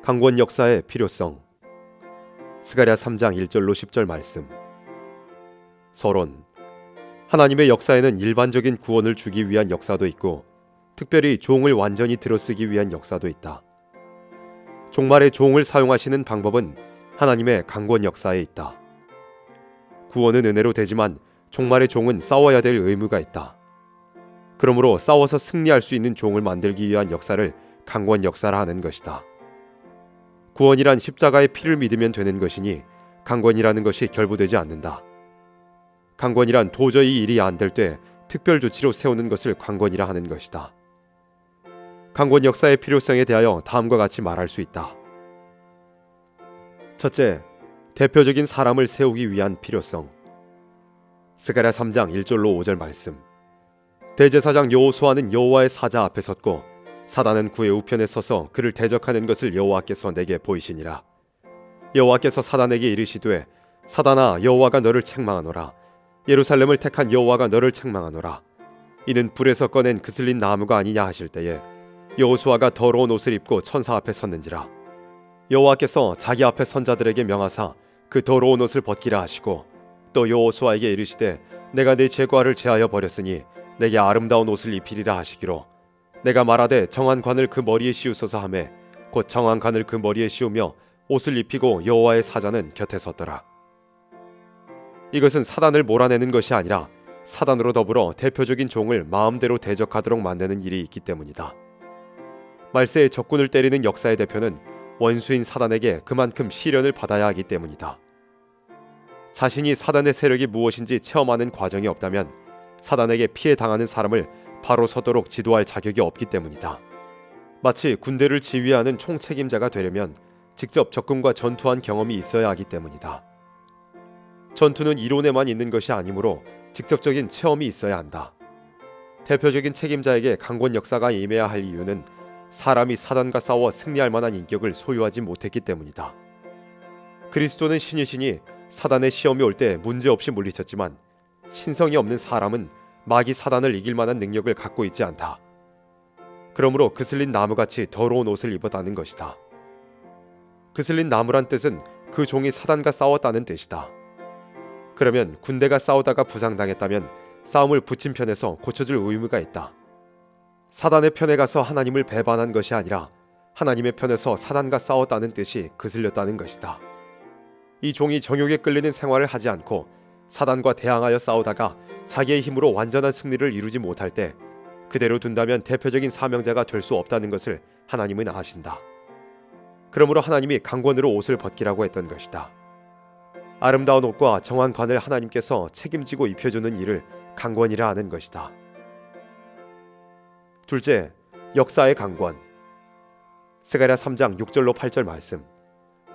강권 역사의 필요성. 스가랴 3장 1절로 10절 말씀. 서론. 하나님의 역사에는 일반적인 구원을 주기 위한 역사도 있고 특별히 종을 완전히 들어쓰기 위한 역사도 있다. 종말의 종을 사용하시는 방법은 하나님의 강권 역사에 있다. 구원은 은혜로 되지만 종말의 종은 싸워야 될 의무가 있다. 그러므로 싸워서 승리할 수 있는 종을 만들기 위한 역사를 강권 역사라 하는 것이다. 구원이란 십자가의 피를 믿으면 되는 것이니 강권이라는 것이 결부되지 않는다. 강권이란 도저히 일이 안 될 때 특별 조치로 세우는 것을 강권이라 하는 것이다. 강권 역사의 필요성에 대하여 다음과 같이 말할 수 있다. 첫째, 대표적인 사람을 세우기 위한 필요성. 스가랴 3장 1절로 5절 말씀. 대제사장 여호수아는 여호와의 사자 앞에 섰고 사단은 그의 우편에 서서 그를 대적하는 것을 여호와께서 내게 보이시니라. 여호와께서 사단에게 이르시되 사단아, 여호와가 너를 책망하노라. 예루살렘을 택한 여호와가 너를 책망하노라. 이는 불에서 꺼낸 그슬린 나무가 아니냐 하실 때에 여호수아가 더러운 옷을 입고 천사 앞에 섰는지라. 여호와께서 자기 앞에 선 자들에게 명하사 그 더러운 옷을 벗기라 하시고 또 여호수아에게 이르시되 내가 네 죄과를 제하여 버렸으니 내게 아름다운 옷을 입히리라 하시기로 내가 말하되 정한 관을 그 머리에 씌우소서 하매 곧 정한 관을 그 머리에 씌우며 옷을 입히고 여호와의 사자는 곁에 섰더라. 이것은 사단을 몰아내는 것이 아니라 사단으로 더불어 대표적인 종을 마음대로 대적하도록 만드는 일이 있기 때문이다. 말세에 적군을 때리는 역사의 대표는 원수인 사단에게 그만큼 시련을 받아야 하기 때문이다. 자신이 사단의 세력이 무엇인지 체험하는 과정이 없다면 사단에게 피해 당하는 사람을 바로 서도록 지도할 자격이 없기 때문이다. 마치 군대를 지휘하는 총책임자가 되려면 직접 적군과 전투한 경험이 있어야 하기 때문이다. 전투는 이론에만 있는 것이 아니므로 직접적인 체험이 있어야 한다. 대표적인 책임자에게 강권 역사가 임해야 할 이유는 사람이 사단과 싸워 승리할 만한 인격을 소유하지 못했기 때문이다. 그리스도는 신이시니 사단의 시험이 올 때 문제없이 물리쳤지만 신성이 없는 사람은 마귀 사단을 이길 만한 능력을 갖고 있지 않다. 그러므로 그슬린 나무같이 더러운 옷을 입었다는 것이다. 그슬린 나무란 뜻은 그 종이 사단과 싸웠다는 뜻이다. 그러면 군대가 싸우다가 부상당했다면 싸움을 붙인 편에서 고쳐줄 의무가 있다. 사단의 편에 가서 하나님을 배반한 것이 아니라 하나님의 편에서 사단과 싸웠다는 뜻이 그슬렸다는 것이다. 이 종이 정욕에 끌리는 생활을 하지 않고 사단과 대항하여 싸우다가 자기의 힘으로 완전한 승리를 이루지 못할 때 그대로 둔다면 대표적인 사명자가 될 수 없다는 것을 하나님은 아신다. 그러므로 하나님이 강권으로 옷을 벗기라고 했던 것이다. 아름다운 옷과 정한 관을 하나님께서 책임지고 입혀주는 일을 강권이라 하는 것이다. 둘째, 역사의 강권. 스가랴 3장 6절로 8절 말씀.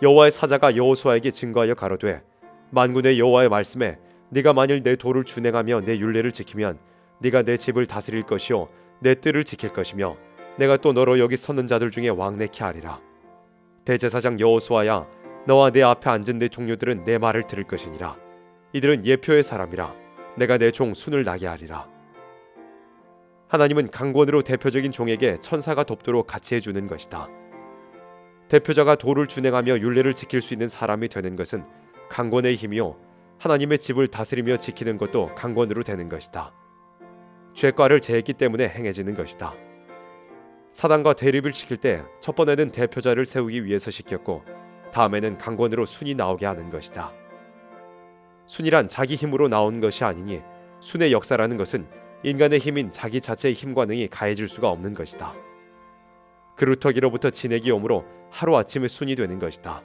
여호와의 사자가 여호수아에게 증거하여 가로되 만군의 여호와의 말씀에 네가 만일 내 도를 준행하며 내 율례를 지키면 네가 내 집을 다스릴 것이요 내 뜰을 지킬 것이며 내가 또 너로 여기 서는 자들 중에 왕래케 하리라. 대제사장 여호수아야, 너와 내 앞에 앉은 내 종류들은 내 말을 들을 것이니라. 이들은 예표의 사람이라. 내가 내 종 순을 나게 하리라. 하나님은 강권으로 대표적인 종에게 천사가 돕도록 같이 해주는 것이다. 대표자가 도를 준행하며 율례를 지킬 수 있는 사람이 되는 것은 강권의 힘이요 하나님의 집을 다스리며 지키는 것도 강권으로 되는 것이다. 죄과를 제했기 때문에 행해지는 것이다. 사단과 대립을 시킬 때 첫 번에는 대표자를 세우기 위해서 시켰고 다음에는 강권으로 순이 나오게 하는 것이다. 순이란 자기 힘으로 나온 것이 아니니 순의 역사라는 것은 인간의 힘인 자기 자체의 힘과 능이 가해질 수가 없는 것이다. 그루터기로부터 진액이 오므로 하루아침에 순이 되는 것이다.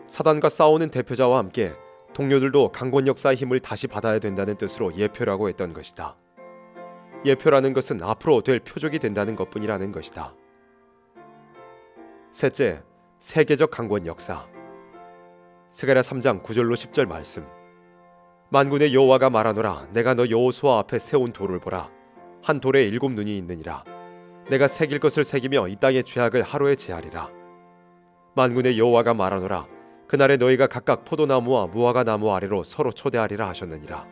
사단과 싸우는 대표자와 함께 동료들도 강권 역사의 힘을 다시 받아야 된다는 뜻으로 예표라고 했던 것이다. 예표라는 것은 앞으로 될 표적이 된다는 것뿐이라는 것이다. 셋째, 세계적 강권 역사. 스가랴 3장 9절로 10절 말씀. 만군의 여호와가 말하노라. 내가 너 여호수아 앞에 세운 돌을 보라. 한 돌에 7 눈이 있느니라. 내가 새길 것을 새기며 이 땅의 죄악을 하루에 제하리라. 만군의 여호와가 말하노라. 그날에 너희가 각각 포도나무와 무화과 나무 아래로 서로 초대하리라 하셨느니라.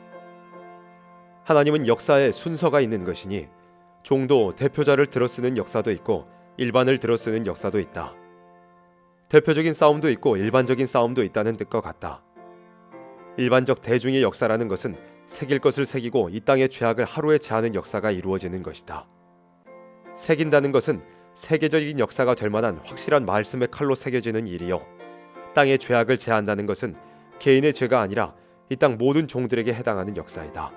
하나님은 역사에 순서가 있는 것이니 종도 대표자를 들어쓰는 역사도 있고 일반을 들어쓰는 역사도 있다. 대표적인 싸움도 있고 일반적인 싸움도 있다는 뜻과 같다. 일반적 대중의 역사라는 것은 새길 것을 새기고 이 땅의 죄악을 하루에 제하는 역사가 이루어지는 것이다. 새긴다는 것은 세계적인 역사가 될 만한 확실한 말씀의 칼로 새겨지는 일이요, 땅의 죄악을 제한다는 것은 개인의 죄가 아니라 이 땅 모든 종들에게 해당하는 역사이다.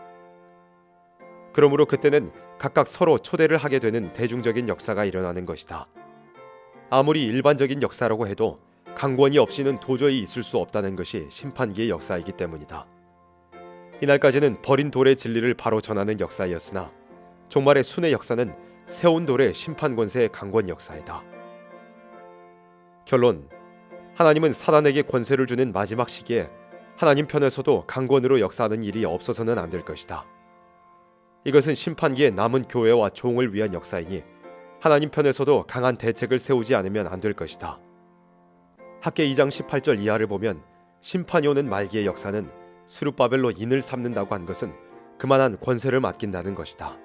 그러므로 그때는 각각 서로 초대를 하게 되는 대중적인 역사가 일어나는 것이다. 아무리 일반적인 역사라고 해도 강권이 없이는 도저히 있을 수 없다는 것이 심판기의 역사이기 때문이다. 이날까지는 버린 돌의 진리를 바로 전하는 역사였으나 종말의 순회 역사는 세운 돌의 심판 권세의 강권 역사이다. 결론: 하나님은 사단에게 권세를 주는 마지막 시기에 하나님 편에서도 강권으로 역사하는 일이 없어서는 안 될 것이다. 이것은 심판기에 남은 교회와 종을 위한 역사이니 하나님 편에서도 강한 대책을 세우지 않으면 안 될 것이다. 학개 2장 18절 이하를 보면 심판이 오는 말기의 역사는 스룹바벨로 인을 삼는다고 한 것은 그만한 권세를 맡긴다는 것이다.